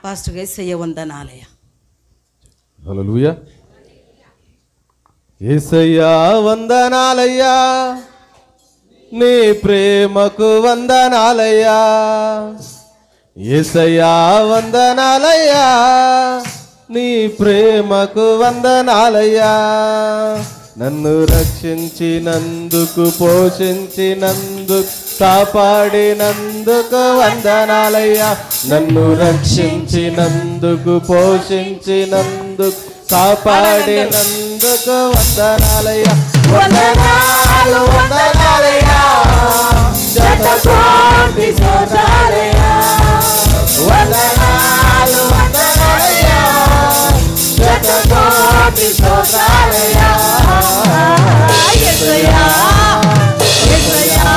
Pastor యేసయ్య వందనాలయ్యా. హల్లెలూయా. యేసయ్యా వందనాలయ్యా, నీ ప్రేమకు వందనాలయ్యా. యేసయ్యా వందనాలయ్యా, నీ ప్రేమకు వందనాలయ్యా. నన్ను రక్షించినందుకు, పోషించినందుకు, కాపాడినందుకు వందనాలయ్యా. నన్ను రక్షించినందుకు, పోషించినందుకు, కాపాడినందుకు వందనాలయ్యా. వందనాలు వందనాలయ్యా, శతకోటి స్తోత్రాలయ్యా. వందనాలు వందనాలయ్యా, శతకోటి స్తోత్రాలయ్యా. యేసయ్యా యేసయ్యా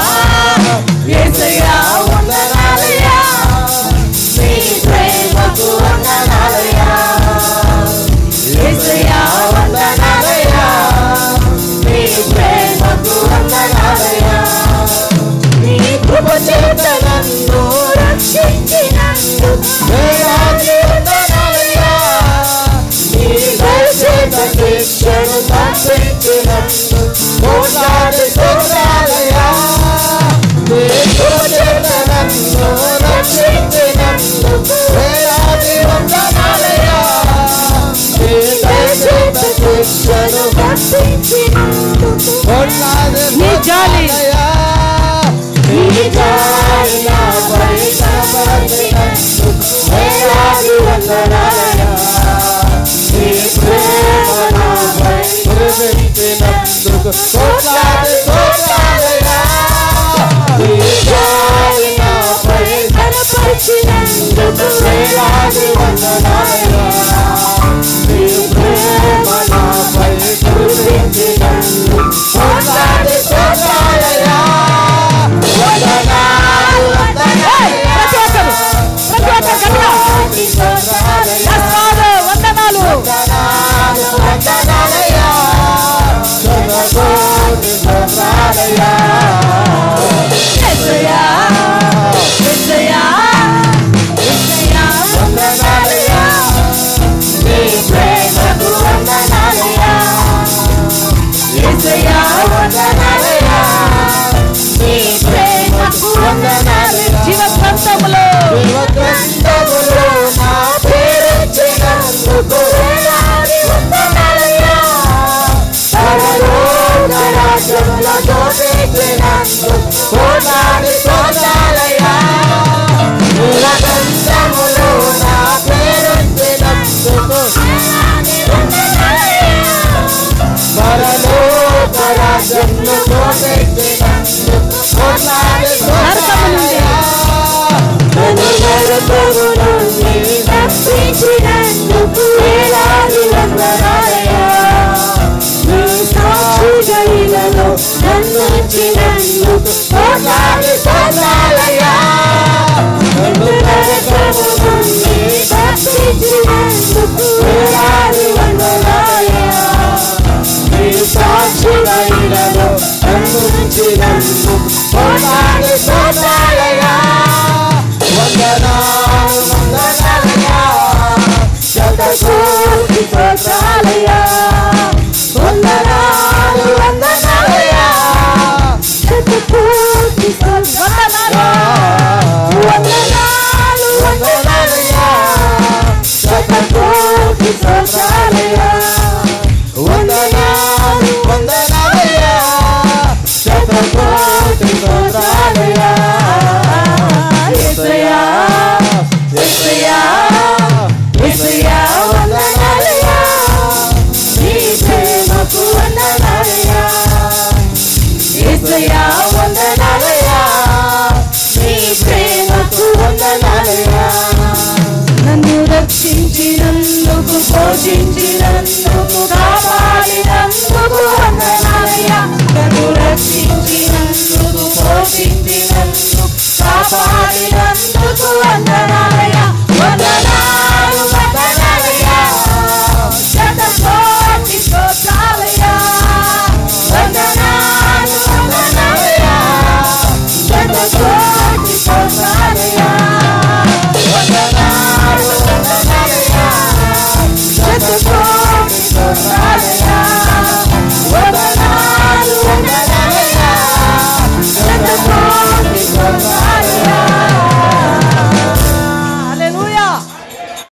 యేసయ్యా వందనాలయ్యా, నీ ప్రేమకు వందనాలయ్యా. యేసయ్యా వందనాలయ్యా, నీ ప్రేమకు వందనాలయ్యా. నీ కృప చేత నన్ను రక్షించినందుకు వేలాది వందనాలయ్యా. నీ దయ చేత శిక్షను తప్పించినందుకు కోట్లాది స్తోత్రాలయ్యా. నీ కృప చేత నన్ను రక్షించినందుకు వేలాది వందనాలయ్యా. నీ దయ చేత శిక్షను తప్పించినందుకు కోట్లాది స్తోత్రాలయ్యా. నీ జాలి నాపై కనపరచినందుకు వేలాది వందనాలయ్యా. నీ ప్రేమ నాపై కురిపించినందుకు కోట్లాది స్తోత్రాలయ్యా. నీ జాలి నాపై కనపరచినందుకు వేలాది వందనాలయ్యా. నీ ప్రేమ నాపై కురిపించినందుకు కోట్లాది స్తోత్రాలయ్యా. వందనాలు వందనాలయ్యా, శతకోటి స్తోత్రాలయ్యా. వందనాలు వందనాలయ్యా, శతకోటి స్తోత్రాలయ్యా. యేసయ్యా యేసయ్యా యేసయ్యా వందనాలయ్యా, నీ ప్రేమకు వందనాలయ్యా. యేసయ్యా వందనాలయ్యా, నీ ప్రేమకు వందనాలయ్యా. జీవగ్రంథములో నా పేరిచ్చినందుకు వేలాది వందనాలయ్యా. పరలోక రాజ్యములో చోటిచ్చినందుకు కోట్లాది స్తోత్రాలయ్యా. జీవగ్రంథములో నా పేరిచ్చినందుకు వేలాది వందనాలయ్యా. పరలోక రాజ్యములో చోటిచ్చినందుకు కోట్లాది స్తోత్రాలయ్యా. నన్ను నరకము నుండి తప్పించినందుకు వేలాది వందనాలయ్యా. నీ సాక్షిగా ఇలలో నన్ను ఉంచినందుకు కోట్లాది స్తోత్రాలయ్యా. నన్ను నరకము నుండి తప్పించినందుకు వేలాది వందనాలయ్యా. నీ సాక్షిగా ఇలలో నన్ను ఉంచినందుకు కోట్లాది స్తోత్రాలయ్యా. వందనాలు వందనాలయ్యా, శతకోటి స్తోత్రాలయ్యా. వందనాలు వందనాలయ్యా, శతకోటి స్తోత్రాలయ్యా. వందనాలు వందనాలయ్యా, శతకోటి స్తోత్రాలయ్యా. వందనాలు వందనాలయ్యా, శతకోటి స్తోత్రాలయ్యా. యేసయ్యా యేసయ్యా యేసయ్యా వందనాలయ్యా, నీ ప్రేమకు వందనాలయ్యా. యేసయ్యా వందనాలయ్యా, నీ ప్రేమకు వందనాలయ్యా. నన్ను రక్షించినందుకు, పోషించినందుకు,